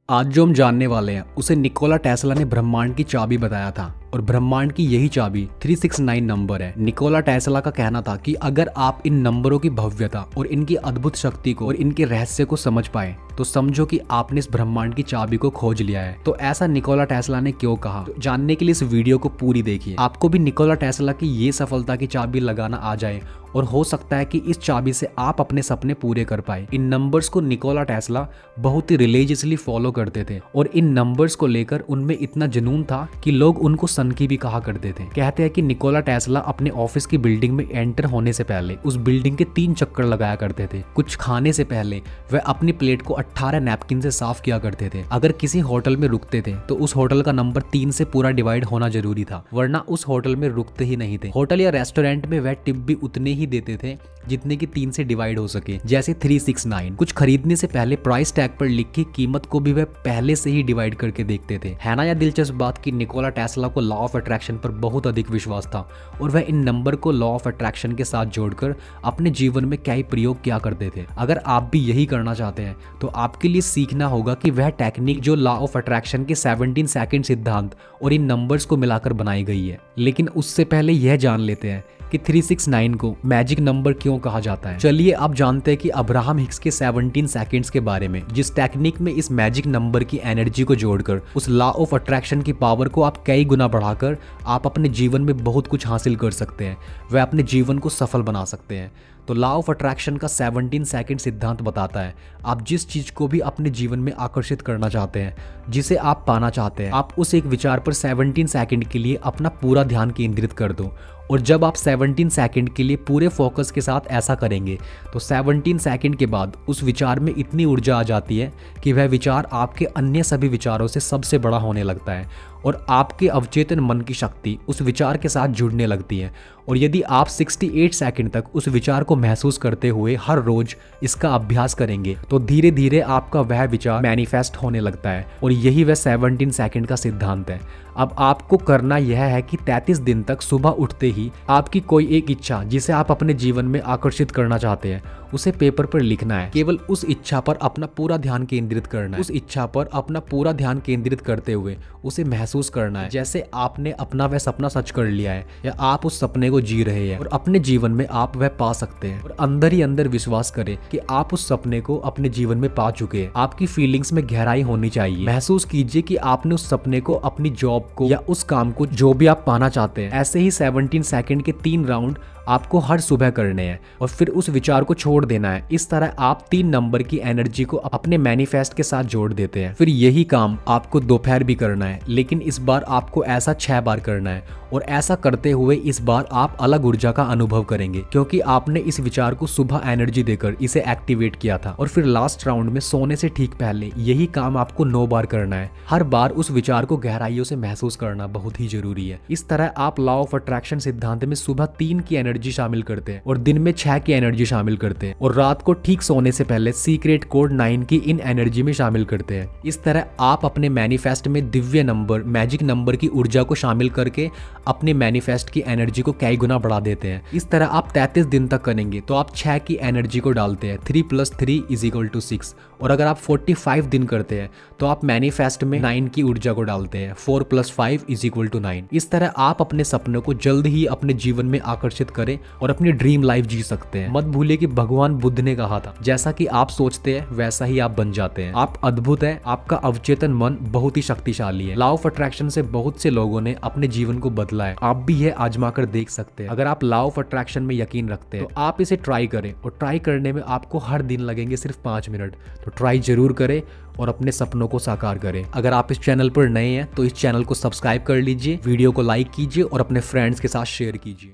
आज जो हम जानने वाले हैं उसे निकोला टेस्ला ने ब्रह्मांड की चाबी बताया था और ब्रह्मांड की यही चाबी 369 नंबर है। निकोला टेस्ला का कहना था कि अगर आप इन नंबरों की भव्यता और इनकी अद्भुत शक्ति को और इनके रहस्य को समझ पाए तो समझो कि आपने इस ब्रह्मांड की चाबी को खोज लिया है। तो ऐसा निकोला टेस्ला ने क्यों कहा, तो जानने के लिए इस वीडियो को पूरी देखिए। आपको भी निकोला टेस्ला की ये सफलता की चाबी लगाना आ जाए और हो सकता है कि इस चाबी से आप अपने सपने पूरे कर पाए। इन नंबर्स को निकोला टेस्ला बहुत ही रिलीजियसली फॉलो करते थे और इन नंबर्स को लेकर उनमें इतना जुनून था कि लोग उनको सन की भी कहा करते थे। कहते हैं कि निकोला टेस्ला अपने ऑफिस की बिल्डिंग में एंटर होने से पहले उस बिल्डिंग के 3 चक्कर लगाया करते थे। कुछ खाने से पहले वह अपनी प्लेट को 18 नैपकिन से साफ किया करते थे। अगर किसी होटल में रुकते थे तो उस होटल का नंबर 3 से पूरा डिवाइड होना जरूरी था, वरना उस होटल में रुकते ही नहीं थे। होटल या रेस्टोरेंट में वह टिप भी उतने ही देते थे जितने की 3 से डिवाइड हो सके, जैसे 369। कुछ खरीदने से पहले प्राइस टैग पर लिखी कीमत को भी वह पहले से ही डिवाइड करके देखते थे। है ना यह दिलचस्प बात कि निकोला टेस्ला को लॉ ऑफ अट्रैक्शन पर बहुत अधिक विश्वास था और वह इन नंबर को लॉ ऑफ अट्रैक्शन के साथ जोड़कर अपने जीवन में कई प्रयोग किया करते थे। अगर आप भी यही करना चाहते हैं तो आपके लिए सीखना होगा कि वह टेक्निक जो लॉ ऑफ अट्रैक्शन के 17 सेकंड सिद्धांत और इन नंबर्स को मिलाकर बनाई गई है। लेकिन उससे पहले यह जान लेते हैं कि 369 को मैजिक नंबर क्यों कहा जाता है। चलिए आप जानते हैं कि अब्राहम हिक्स के 17 सेकंड्स के बारे में, जिस टेक्निक में इस मैजिक नंबर की एनर्जी को जोड़कर उस लॉ ऑफ अट्रैक्शन की पावर को आप कई गुना बढ़ाकर आप अपने जीवन में बहुत कुछ हासिल कर सकते हैं, वह अपने जीवन को सफल बना सकते हैं। तो लॉ ऑफ अट्रैक्शन का 17 सेकंड सिद्धांत बताता है आप जिस चीज को भी अपने जीवन में आकर्षित करना चाहते हैं, जिसे आप पाना चाहते हैं, आप उस एक विचार पर 17 सेकंड के लिए अपना पूरा ध्यान केंद्रित कर दो। और जब आप 17 सेकंड के लिए पूरे फोकस के साथ ऐसा करेंगे तो 17 सेकंड के बाद उस विचार में इतनी ऊर्जा आ जाती है कि वह विचार आपके अन्य सभी विचारों से सबसे बड़ा होने लगता है और आपके अवचेतन मन की शक्ति उस विचार के साथ जुड़ने लगती है। और यदि आप 68 सेकंड तक उस विचार को महसूस करते हुए हर रोज इसका अभ्यास करेंगे तो धीरे धीरे आपका वह विचार मैनिफेस्ट होने लगता है और यही वह 17 सेकंड का सिद्धांत है। अब आपको करना यह है कि 33 दिन तक सुबह उठते ही आपकी कोई एक इच्छा जिसे आप अपने जीवन में आकर्षित करना चाहते हैं उसे पेपर पर लिखना है। केवल उस इच्छा पर अपना पूरा ध्यान केंद्रित करना है। उस इच्छा पर अपना पूरा ध्यान केंद्रित करते हुए उसे महसूस करना है जैसे आपने अपना वह सपना सच कर लिया है या आप उस सपने को जी रहे हैं और अपने जीवन में आप वह पा सकते हैं। और अंदर ही अंदर विश्वास करें कि आप उस सपने को अपने जीवन में पा चुके हैं। आपकी फीलिंग्स में गहराई होनी चाहिए। महसूस कीजिए कि आपने उस सपने को, अपनी जॉब को या उस काम को जो भी आप पाना चाहते हैं। ऐसे ही 17 सेकंड के 3 राउंड आपको हर सुबह करने हैं और फिर उस विचार को छोड़ देना है। इस तरह आप 3 नंबर की एनर्जी को अपने मैनिफेस्ट के साथ जोड़ देते हैं। फिर यही काम आपको दोपहर भी करना है, लेकिन इस बार आपको ऐसा 6 बार करना है और ऐसा करते हुए इस बार आप अलग ऊर्जा का अनुभव करेंगे क्योंकि आपने इस विचार को सुबह एनर्जी देकर इसे एक्टिवेट किया था। और फिर लास्ट राउंड में सोने से ठीक पहले यही काम आपको 9 बार करना है। हर बार उस विचार को गहराइयों से महसूस करना बहुत ही जरूरी है। इस तरह आप लॉ ऑफ अट्रैक्शन सिद्धांत में सुबह 3 की एनर्जी शामिल करते हैं और दिन में 6 की एनर्जी शामिल करते हैं और रात को ठीक सोने से पहले सीक्रेट कोड 9 की इन एनर्जी में शामिल करते हैं। इस तरह आप अपने मैनिफेस्ट में दिव्य नंबर, मैजिक नंबर की ऊर्जा को शामिल करके अपने मैनिफेस्ट की एनर्जी को कई गुना बढ़ा देते हैं। इस तरह आप 33 दिन तक करेंगे तो आप 6 की एनर्जी को डालते हैं, 3 + 3 = 6। और अगर आप 45 दिन करते हैं तो आप मैनिफेस्ट में 9 की ऊर्जा को डालते हैं, 4 + 5 = 9। इस तरह आप अपने सपनों को जल्द ही अपने जीवन में आकर्षित करें और अपनी ड्रीम लाइफ जी सकते हैं। मत भूलिए कि भगवान बुद्ध ने कहा था, जैसा कि आप सोचते हैं वैसा ही आप बन जाते हैं। आप अद्भुत हैं, आपका अवचेतन मन बहुत ही शक्तिशाली है। लॉ ऑफ अट्रैक्शन से बहुत से लोगों ने अपने जीवन को बदला है। आप भी यह आजमा कर देख सकते हैं। अगर आप लॉ ऑफ अट्रैक्शन में यकीन रखते हैं तो आप इसे ट्राई करें और ट्राई करने में आपको हर दिन लगेंगे सिर्फ 5 मिनट। तो ट्राई जरूर करें और अपने सपनों को साकार करें। अगर आप इस चैनल पर नए हैं तो इस चैनल को सब्सक्राइब कर लीजिए, वीडियो को लाइक कीजिए और अपने फ्रेंड्स के साथ शेयर कीजिए।